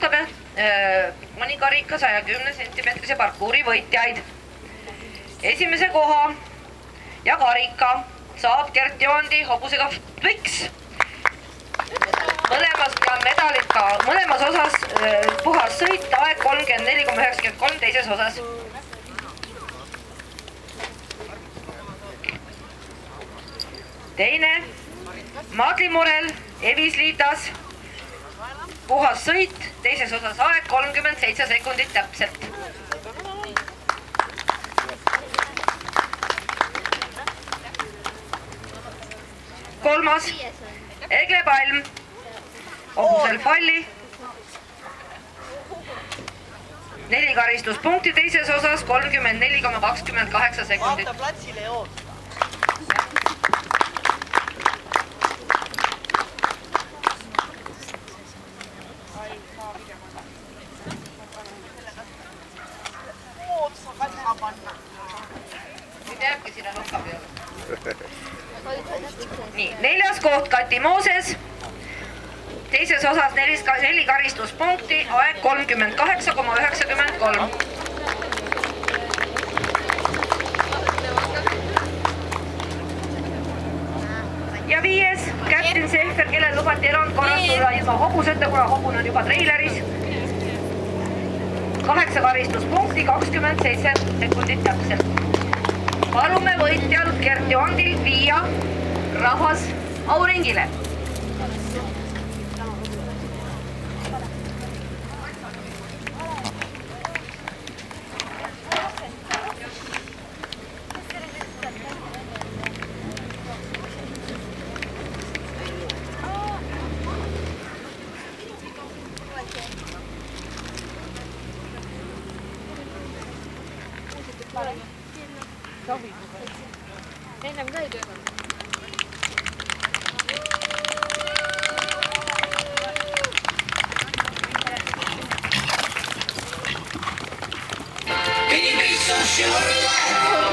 tutvustame mõnikarika 110 cm parkuuri võitjaid. Esimese koha ja karika saab Gert Joandi hobusega Twix. Mõlemas ja medalid ka mõlemas osas puhas sõit, aeg 34,93, teises osas. Teine Madli Murel, Evisliitas, puhas sõit, teises osas aeg 37 sekundit täpselt. Kolmas Egle Palm, hobusel Falli, 4 karistuspunkti, teises osas 34,28 sekundit. Jääbki sinna nokka peale. Nii, 4. koht Kati Mooses, teises osas 4 karistuspunkti, aeg 38,93. Ja 5. Käptin Sehver, kellel lubati erandkorrastada ilma hobuseta, kuna hobun on juba treileris. 8 karistuspunkti, 27 sekundit täpselt. Palume võitjal Gert Joandil viia rahvas auringile. Ennem ka ei töötanud. Can you be so sure?